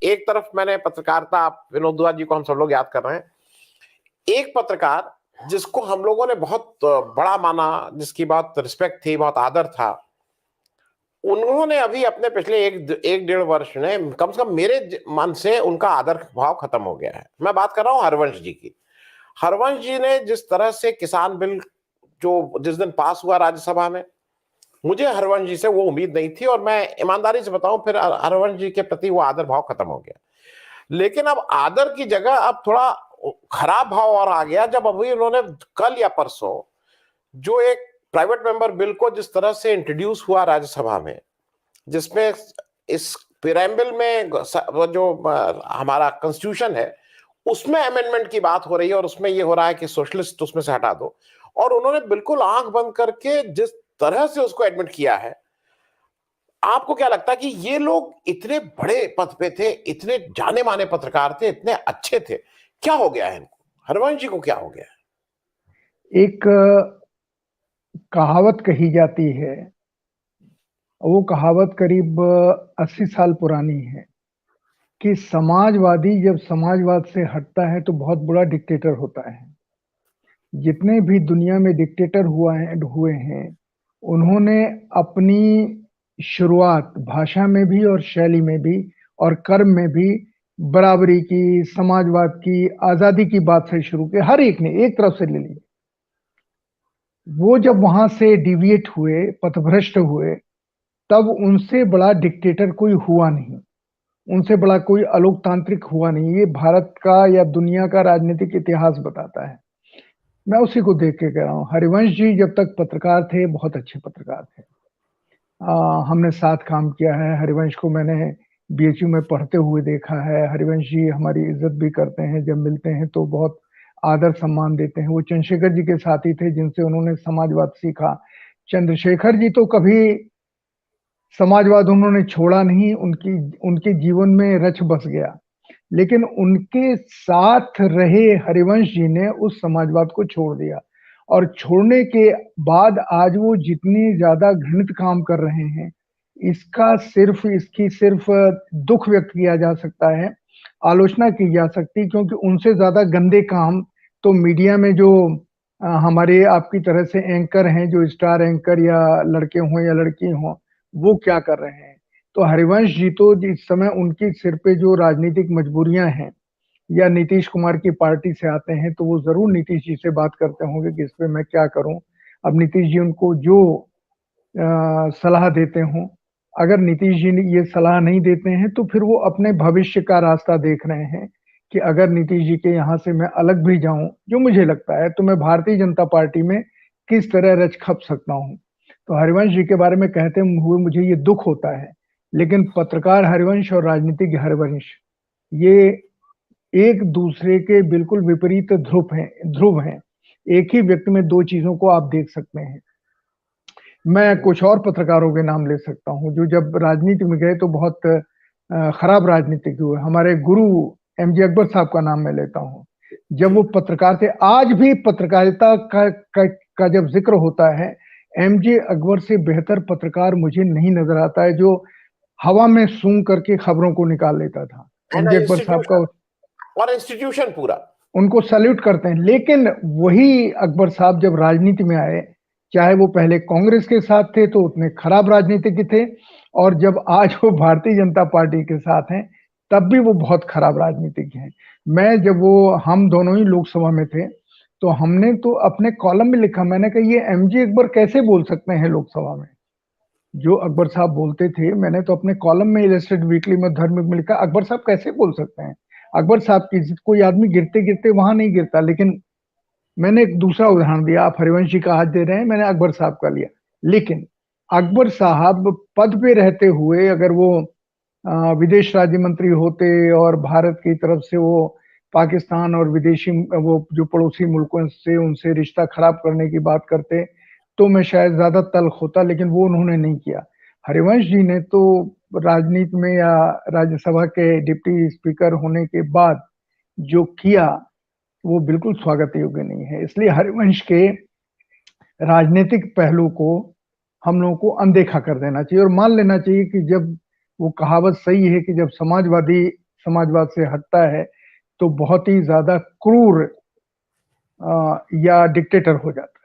एक तरफ मैंने पत्रकारिता, आप विनोद दुआ जी को हम सब लोग याद कर रहे हैं, एक पत्रकार जिसको हम लोगों ने बहुत बड़ा माना, जिसकी बहुत रिस्पेक्ट थी, बहुत आदर था, उन्होंने अभी अपने पिछले एक डेढ़ वर्ष में कम से कम मेरे मन से उनका आदर भाव खत्म हो गया है। मैं बात कर रहा हूं हरवंश जी की। हरवंश जी ने जिस तरह से किसान बिल जो जिस दिन पास हुआ राज्यसभा में, मुझे हरवंश जी से वो उम्मीद नहीं थी, और मैं ईमानदारी से बताऊं, फिर हरवंश जी के प्रति वो आदर भाव खत्म हो गया। लेकिन अब आदर की जगह अब थोड़ा खराब भाव और आ गया, जब अभी उन्होंने कल या परसों जो एक प्राइवेट मेंबर बिल को जिस तरह से इंट्रोड्यूस हुआ राज्यसभा में, जिसमें इस प्रीएम्बल में जो हमारा कॉन्स्टिट्यूशन है उसमें अमेंडमेंट की बात हो रही है, और उसमें ये हो रहा है कि सोशलिस्ट उसमें से हटा दो, और उन्होंने बिल्कुल आंख बंद करके जिस तरह से उसको एडमिट किया है, आपको क्या लगता है कि ये लोग इतने बड़े पद पे थे, इतने जाने माने पत्रकार थे, इतने अच्छे थे, क्या हो गया है इनको? हरवंश जी को क्या हो गया है? एक कहावत कही जाती है, वो कहावत करीब 80 साल पुरानी है कि समाजवादी जब समाजवाद से हटता है तो बहुत बड़ा डिक्टेटर होता है। जितने भी दुनिया में डिक्टेटर हुए हैं, उन्होंने अपनी शुरुआत भाषा में भी और शैली में भी और कर्म में भी बराबरी की, समाजवाद की, आजादी की बात से शुरू किया। हर एक ने एक तरफ से ले ली। वो जब वहां से डिविएट हुए, पथभ्रष्ट हुए, तब उनसे बड़ा डिक्टेटर कोई हुआ नहीं, उनसे बड़ा कोई अलोकतांत्रिक हुआ नहीं। ये भारत का या दुनिया का राजनीतिक इतिहास बताता है। मैं उसी को देख के कह रहा हूँ। हरिवंश जी जब तक पत्रकार थे, बहुत अच्छे पत्रकार थे। हमने साथ काम किया है। हरिवंश को मैंने बीएचयू में पढ़ते हुए देखा है। हरिवंश जी हमारी इज्जत भी करते हैं, जब मिलते हैं तो बहुत आदर सम्मान देते हैं। वो चंद्रशेखर जी के साथी थे जिनसे उन्होंने समाजवाद सीखा। चंद्रशेखर जी तो कभी समाजवाद उन्होंने छोड़ा नहीं, उनकी उनके जीवन में रच बस गया, लेकिन उनके साथ रहे हरिवंश जी ने उस समाजवाद को छोड़ दिया, और छोड़ने के बाद आज वो जितनी ज्यादा घृणित काम कर रहे हैं, इसकी सिर्फ दुख व्यक्त किया जा सकता है, आलोचना की जा सकती, क्योंकि उनसे ज्यादा गंदे काम तो मीडिया में जो हमारे आपकी तरह से एंकर हैं, जो स्टार एंकर या लड़के हों या लड़की हों, वो क्या कर रहे हैं। तो हरिवंश जी तो इस समय उनके सिर पे जो राजनीतिक मजबूरियां हैं, या नीतीश कुमार की पार्टी से आते हैं, तो वो जरूर नीतीश जी से बात करते होंगे कि इस पे मैं क्या करूं। अब नीतीश जी उनको जो सलाह देते हों, अगर नीतीश जी ने ये सलाह नहीं देते हैं तो फिर वो अपने भविष्य का रास्ता देख रहे हैं कि अगर नीतीश जी के यहाँ से मैं अलग भी जाऊं, जो मुझे लगता है, तो मैं भारतीय जनता पार्टी में किस तरह रच खप सकता हूं। तो हरिवंश जी के बारे में कहते हुए मुझे ये दुख होता है। लेकिन पत्रकार हरिवंश और राजनीतिज्ञ हरिवंश, ये एक दूसरे के बिल्कुल विपरीत ध्रुव हैं। एक ही व्यक्ति में दो चीजों को आप देख सकते हैं। मैं कुछ और पत्रकारों के नाम ले सकता हूं जो जब राजनीति में गए तो बहुत खराब राजनीतिक हुए। हमारे गुरु एमजे अकबर साहब का नाम मैं लेता हूं। जब वो पत्रकार थे, आज भी पत्रकारिता का जब जिक्र होता है, एमजे अकबर से बेहतर पत्रकार मुझे नहीं नजर आता है, जो हवा में सूंघ करके खबरों को निकाल लेता था। एमजे अकबर साहब का और इंस्टीट्यूशन पूरा, उनको सैल्यूट करते हैं। लेकिन वही अकबर साहब जब राजनीति में आए, चाहे वो पहले कांग्रेस के साथ थे तो उतने खराब राजनीतिज्ञ थे, और जब आज वो भारतीय जनता पार्टी के साथ हैं, तब भी वो बहुत खराब राजनीतिज्ञ हैं। हम दोनों ही लोकसभा में थे, तो हमने तो अपने कॉलम में लिखा, मैंने कहा ये एमजे अकबर कैसे बोल सकते हैं लोकसभा में। जो अकबर साहब बोलते थे, मैंने तो अपने कॉलम में इलस्ट्रेटेड वीकली में धार्मिक में लिखा, अकबर साहब कैसे बोल सकते हैं। अकबर साहब की कोई आदमी गिरते गिरते वहां नहीं गिरता। लेकिन मैंने एक दूसरा उदाहरण दिया, आप हरिवंश जी का हाथ दे रहे हैं, मैंने अकबर साहब का लिया। लेकिन अकबर साहब पद पे रहते हुए अगर वो विदेश राज्य मंत्री होते और भारत की तरफ से वो पाकिस्तान और विदेशी वो जो पड़ोसी मुल्कों से उनसे रिश्ता खराब करने की बात करते, तो मैं शायद ज्यादा तल्ख होता, लेकिन वो उन्होंने नहीं किया। हरिवंश जी ने तो राजनीति में या राज्यसभा के डिप्टी स्पीकर होने के बाद जो किया, वो बिल्कुल स्वागत योग्य नहीं है। इसलिए हरिवंश के राजनीतिक पहलू को हम लोगों को अनदेखा कर देना चाहिए और मान लेना चाहिए कि जब वो कहावत सही है कि जब समाजवादी समाजवाद से हटता है तो बहुत ही ज्यादा क्रूर या डिक्टेटर हो जाता है।